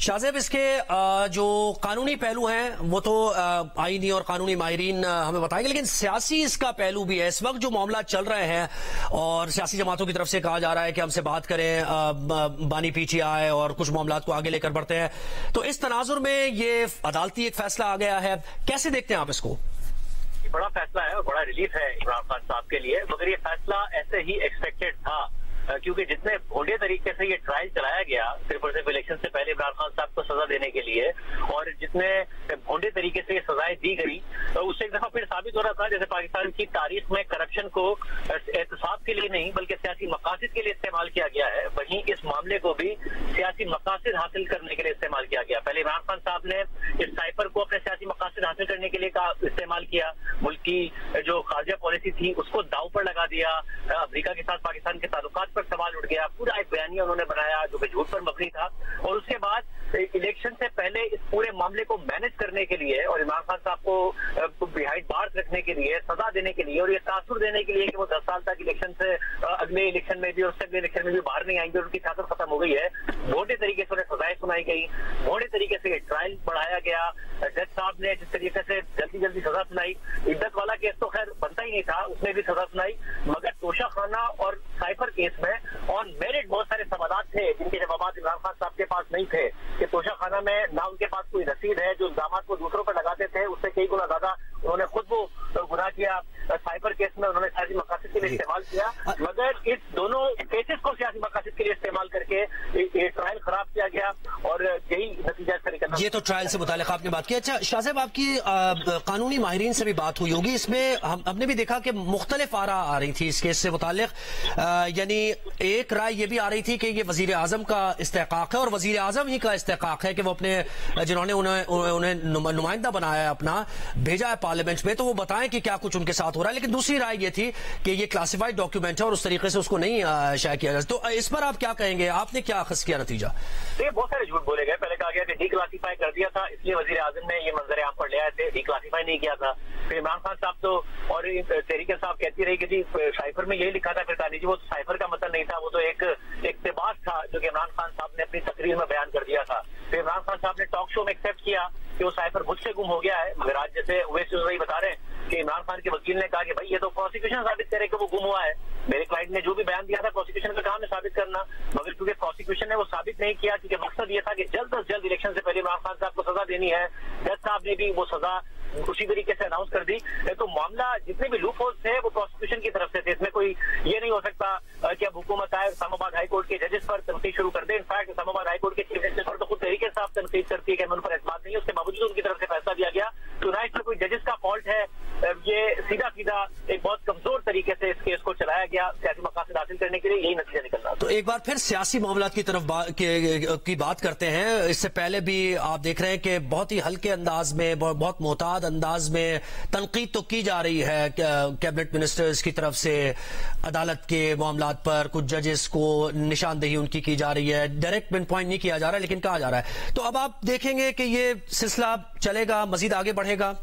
शाहजेब, इसके जो कानूनी पहलू हैं वो तो आईनी और कानूनी माहिरीन हमें बताएंगे, लेकिन सियासी इसका पहलू भी है। इस वक्त जो मामला चल रहे हैं और सियासी जमातों की तरफ से कहा जा रहा है कि हमसे बात करें, बानी पीछे और कुछ मामला को आगे लेकर बढ़ते हैं, तो इस तनाजुर में ये अदालती एक फैसला आ गया है, कैसे देखते हैं आप इसको? बड़ा फैसला है और बड़ा रिलीफ है इमरान खान साहब के लिए, मगर ये फैसला ऐसे ही एक्सपेक्टेड था, क्योंकि जितने भोंडे तरीके से ये ट्रायल चलाया गया सिर्फ और सिर्फ इलेक्शन से पहले इमरान खान साहब को सजा देने के लिए, और जितने भोंडे तरीके से ये सजाएं दी गई, तो उससे एक दफा फिर साबित हो रहा था जैसे पाकिस्तान की तारीख में करप्शन को एहतसाब के लिए नहीं बल्कि सियासी मकासद के लिए इस्तेमाल किया गया है, वहीं इस मामले को भी सियासी मकासद हासिल करने के लिए इस्तेमाल किया गया। पहले इमरान खान साहब ने इस साइफर को अपने सियासी मकासद हासिल करने के लिए इस्तेमाल किया, मुल्क की जो खारजा पॉलिसी थी उसको दांव पर लगा दिया, अमेरिका के साथ पाकिस्तान के ताल्लुकात पर सवाल उठ गया, पूरा एक बयानिया उन्होंने बनाया जो कि झूठ पर मबनी था, और उसके बाद इलेक्शन से पहले इस पूरे मामले को मैनेज करने के लिए और इमरान खान साहब को बिहाइंड बार्स रखने के लिए, सजा देने के लिए और ये तासुर देने के लिए कि वो 10 साल तक इलेक्शन से अगले इलेक्शन में भी और उससे अगले इलेक्शन में भी बाहर नहीं आएंगे, उनकी ताकत खत्म हो गई है। भोंडे तरीके से उन्हें सजाएं सुनाई गई, भोंडे तरीके से ट्रायल बढ़ाया गया, जज साहब ने जिस तरीके से जल्दी सजा सुनाई, इद्दत वाला केस तो खैर बनता ही नहीं था, उसने भी सजा सुनाई, मगर तोशा खाना और साइफर केस में ऑन मेरिट बहुत सारे सवाल थे जिनके जवाब इमरान खान साहब के पास नहीं थे, कि तोशा खाना में ना उनके पास कोई रसीद है, जो इल्जाम को दूसरों पर लगाते थे उससे कई गुना ज्यादा उन्होंने खुद वो गुनाह किया, साइबर केस में उन्होंने सियासी मकासद के लिए इस्तेमाल किया, मगर इस दोनों केसेस को सियासी मकासद के लिए इस्तेमाल करके ये ट्रायल खराब किया गया और यही नतीजा निकलना। ये तो ट्रायल से मुताल्लिक आपने बात की। अच्छा शाहजेब, आपकी कानूनी माहिरीन से भी बात हुई होगी, इसमें हमने भी देखा कि मुख्तलिफ आरा आ रही थी इस केस से मुताल्लिक, यानी एक राय ये भी आ रही थी कि ये वजीर आजम का इस्तेकाक है और वजीर आजम ही का इस्तेकाक है कि वो अपने जिन्होंने उन्हें नुमाइंदा बनाया है, अपना भेजा है पार्लियामेंट में, तो वो बताएं कि क्या कुछ उनके साथ हो रहा है। लेकिन दूसरी राय ये थी कि ये क्लासिफाइड डॉक्यूमेंट है और उस तरीके से उसको नहीं शाया किया जाए, तो इस पर आप क्या कहेंगे? आपने क्या अखज़ किया नतीजा? ये बहुत सारे झूठ बोले गए। पहले कहा गया कि डीक्लासिफाई कर दिया था इसलिए वजीर आजम ने ये मंजर आम पर ले आए थे, डीक्लासिफाई नहीं किया था। फिर इमरान खान साहब तो और तहरीके साहब कहती रही कि जी साइफर में यही लिखा था, फिर कहा जी वो साइफर का मतलब नहीं था, वो तो एक इक्तिबास था जो कि इमरान खान साहब ने अपनी तकरीर में बयान कर दिया था। फिर इमरान खान साहब ने टॉक शो में एक्सेप्ट किया कि वो साइफर मुझसे गुम हो गया है, मगर आज जैसे ओवैसी चौधरी बता रहे हैं कि इमरान खान के वकील ने कहा कि भाई ये तो प्रोसिक्यूशन साबित करे कि वो गुम हुआ है, मेरे क्लाइंट ने जो भी बयान दिया था प्रोसिक्यूशन का काम है साबित करना, मगर क्योंकि प्रोसिक्यूशन ने वो साबित नहीं किया, क्योंकि मकसद ये था कि जल्द से जल्द इलेक्शन से पहले इमरान खान साहब को सजा देनी है, जज साहब ने भी वो सजा उसी तरीके से अनाउंस कर दी, तो मामला जितने भी लूप होल्स थे वो प्रोसिक्यूशन की तरफ से थे। इसमें कोई ये नहीं हो सकता कि अब हुकूमत आए इस्लामाबाद हाई कोर्ट के जजेस पर तनकीद शुरू कर दे। इनफैक्ट इस्लामाबाद हाई कोर्ट के चीफ जस्टिस पर तो खुद तरीके से आप तनकीद करती है कि उन पर एतमाद नहीं है, उसके बावजूद उनकी तरफ से फैसला दिया गया। तो ना इसमें कोई जजेस का फॉल्ट है, ये सीधा एक बहुत कमजोर तरीके से इस केस को चलाया गया सियासी मकासद हासिल करने के लिए, यही नतीजा निकलना। तो एक बार फिर सियासी मामलात की तरफ की बात करते हैं। इससे पहले भी आप देख रहे हैं कि बहुत ही हल्के अंदाज में, बहुत मोहताद अंदाज में तनकीद तो की जा रही है कैबिनेट मिनिस्टर्स की तरफ से, अदालत के मामलात पर कुछ जजेस को निशानदेही उनकी की जा रही है, डायरेक्ट पिन पॉइंट नहीं किया जा रहा है लेकिन कहा जा रहा है। तो अब आप देखेंगे कि ये सिलसिला चलेगा, मजीद आगे बढ़ेगा?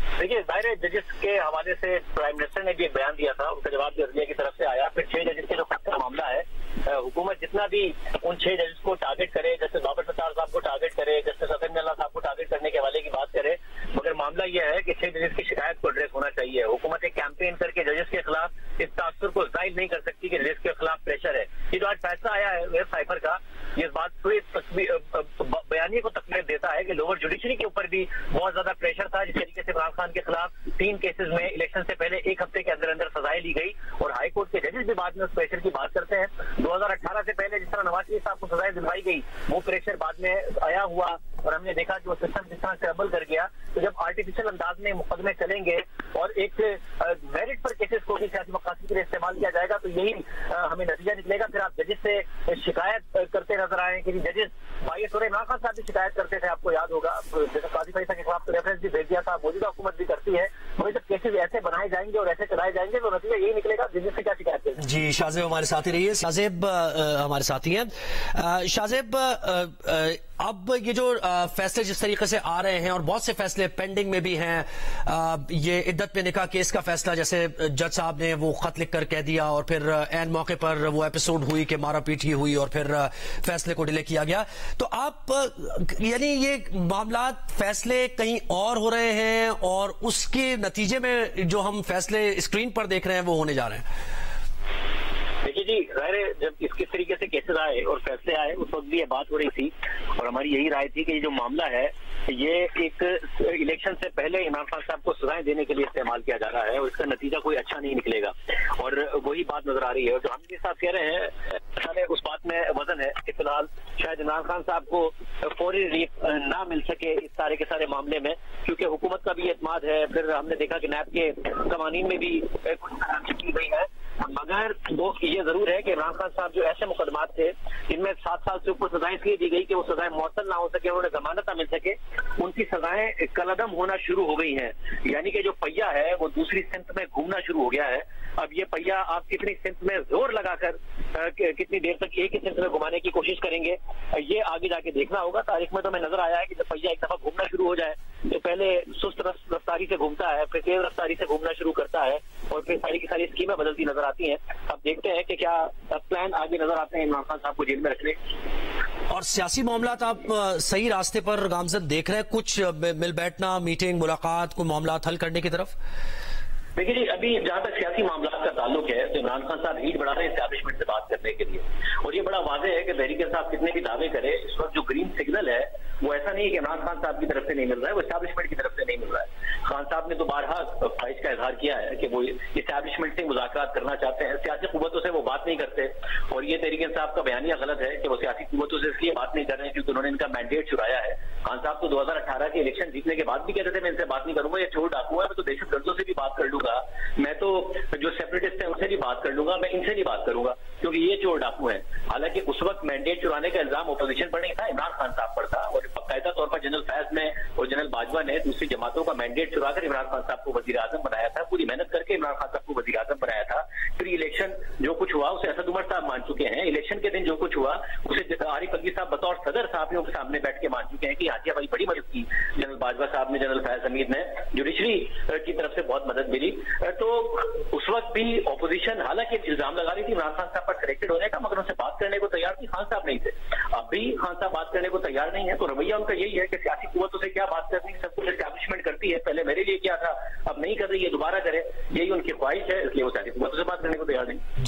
देखिए जाहिर है जजेस के हवाले से प्राइम मिनिस्टर ने भी एक बयान दिया था, उनका जवाब भी अदलिया की तरफ से आया। फिर 6 जजेस के जो का मामला है, हुकूमत जितना भी उन 6 जजेस को टारगेट करे, जस्टिस बाबर सत्तार साहब को टारगेट करे, जस्टिस हसन जल्ला साहब को टारगेट करने के हवाले की बात करे, मगर मामला यह है कि 6 जजेस की शिकायत को एड्रेस होना चाहिए। हुकूमत एक कैंपेन करके जजेस के खिलाफ इस तासुर को जाहिर नहीं कर सकती कि जजेस के खिलाफ प्रेशर है। ये जो आज फैसला आया है साइफर का, ये बात पूरी बयानी को तकलीफ देता है कि लोअर जुडिशरी के ऊपर भी बहुत ज्यादा प्रेशर था, जिस तरीके से इमरान खान के खिलाफ 3 केसेस में इलेक्शन से पहले 1 हफ्ते के अंदर अंदर सजाएं ली गई, और हाई कोर्ट के जजेस भी बाद में उस प्रेशर की बात करते हैं। 2018 से पहले जिस तरह नवाज शरीफ साहब को सजाएं दिलवाई गई, वो प्रेशर बाद में आया हुआ और हमने देखा कि वो सिस्टम जिस तरह से अमल कर गया। तो जब आर्टिफिशियल अंदाज में मुकदमे चलेंगे और एक मेरिट पर केसेस को भी सियासी मकासद के लिए इस्तेमाल किया जाएगा, तो यही हमें नतीजा निकलेगा। फिर आप जजेस से शिकायत करते नजर आए कि जजेस बाईस हो रहे, इमरान खान साहब भी शिकायत करते थे, आपको याद होगा, जैसे काजी फैसला के खिलाफ तो रेफरेंस भी भेज दिया था, मौजूदा हुकूमत भी करती है। मगर जब केसेस ऐसे बनाए जाएंगे और ऐसे चलाए जाएंगे तो नतीजा यही निकलेगा, जजेस से क्या शिकायत करें। जी शाहजेब हमारे साथ ही रहिए। शाहजेब हमारे साथी हैं। शाहजेब, अब ये जो फैसले जिस तरीके से आ रहे हैं और बहुत से फैसले पेंडिंग में भी हैं, ये इद्दत पे निकाह केस का फैसला जैसे जज साहब ने वो खत लिखकर कह दिया और फिर एन मौके पर वो एपिसोड हुई कि मारा पीटी हुई और फिर फैसले को डिले किया गया। तो आप यानी ये मामला फैसले कहीं और हो रहे हैं और उसके नतीजे में जो हम फैसले स्क्रीन पर देख रहे हैं वो होने जा रहे हैं। देखिए जी, जाहिर है जब किस तरीके से केसेस आए और फैसले आए उस वक्त भी ये बात हो रही थी और हमारी यही राय थी कि ये जो मामला है ये एक इलेक्शन से पहले इमरान खान साहब को सजाएं देने के लिए इस्तेमाल किया जा रहा है और इसका नतीजा कोई अच्छा नहीं निकलेगा और वही बात नजर आ रही है। और जो हम भी साहब कह रहे हैं उस बात में वजन है कि फिलहाल शायद इमरान खान साहब को फौरी रिलीफ ना मिल सके इस सारे के सारे मामले में, क्योंकि हुकूमत का भी एतमाद है। फिर हमने देखा कि नैब के कवानीन में भी कुछ की गई है, मगर वो ये जरूर है कि इमरान खान साहब जो ऐसे मुकदमात थे जिनमें 7 साल से ऊपर सजाएं इसलिए दी गई कि वो सजाएं मुअत्तल ना हो सके, उन्हें जमानत ना मिल सके, उनकी सजाएं कलअदम होना शुरू हो गई हैं। यानी कि जो पहिया है वो दूसरी सिमत में घूमना शुरू हो गया है। अब ये पहिया आप कितनी सिमत में जोर लगाकर कितनी देर तक एक ही सिमत में घुमाने की कोशिश करेंगे, ये आगे जाके देखना होगा। तारीख में तो हमें नजर आया है कि जब पहिया एक दफा घूमना शुरू हो जाए तो पहले सुस्त रफ्तारी से घूमता है, फिर तेज रफ्तारी से घूमना शुरू करता है और फिर सारी की सारी स्कीमें बदलती नजर आती हैं। अब देखते हैं कि क्या प्लान आगे नजर आते हैं इमरान खान साहब को जेल में रखने। और सियासी मामलात आप सही रास्ते पर गामजन देख रहे हैं, कुछ मिल बैठना, मीटिंग, मुलाकात को मामला हल करने की तरफ? देखिए जी, अभी जहां तक सियासी मामला का ताल्लुक है तो इमरान खान साहब हीट बढ़ा रहे हैं एस्टैब्लिशमेंट से बात करने के लिए और ये बड़ा वाज़ेह है कि तहरीक साहब कितने भी दावे करे, इस वक्त जो ग्रीन सिग्नल है वो ऐसा नहीं है कि इमरान खान साहब की तरफ से नहीं मिल रहा है, वो एस्टैब्लिशमेंट की तरफ से नहीं मिल रहा है। खान साहब ने तो बारहा ख्वाहिश का इजहार किया है कि वो एस्टैब्लिशमेंट से मुज़ाकरात करना चाहते हैं, सियासी कुव्वतों से वो बात नहीं करते और ये तहरीक साहब का बयानिया गलत है कि वो सियासी कुव्वतों से इसलिए बात नहीं कर रहे हैं क्योंकि उन्होंने इनका मैंडेट चुराया है। खान साहब तो 2018 के इलेक्शन जीतने के बाद भी कहते थे मैं इनसे बात नहीं करूंगा, ये चोर डाकू है, मैं तो दहशतगर्दों से भी बात कर लूंगा, मैं तो जो सेपरेटिस्ट है उनसे भी बात कर लूंगा, मैं इनसे नहीं बात करूंगा क्योंकि ये चोर डाकू है। हालांकि उस वक्त मैंडेट चुराने का इल्जाम अपोजिशन पर नहीं था, इमरान खान साहब पर था और बाकायदा तौर पर जनरल फैज ने और जनरल बाजवा ने दूसरी जमातों का मैंडेट चुराकर इमरान खान साहब को वजीर आजम बनाया था, पूरी मेहनत करके इमरान खान साहब को वजीर आजम बनाया था। फिर इलेक्शन जो कुछ हुआ उसे असद उमर साहब मान चुके हैं, इलेक्शन के दिन जो कुछ हुआ उसे आरिफ अलवी साहब बतौर सदर साहबियों के सामने बैठ के मान चुके हैं कि हाजी हमारी बड़ी मदद की, जनरल बाजवा साहब ने, जनरल फैज हमीद ने, जुडिशरी की तरफ से बहुत मदद मिली। तो उस वक्त भी ऑपोजिशन हालांकि इल्जाम लगा रही थी इमरान खान साहब पर करेक्टेड होने का, मगर उनसे बात करने को तैयार थी, खान साहब नहीं थे। अब भी खान साहब बात करने को तैयार नहीं है, तो रवैया उनका यही है कि सियासी कुव्वतों से क्या बात करनी, सब कुछ एस्टैब्लिशमेंट करती है, पहले मेरे लिए किया था अब नहीं कर रही है, दोबारा करे, यही उनकी ख्वाहिश है, इसलिए वो सियासी कुव्वतों से बात करने को तैयार नहीं।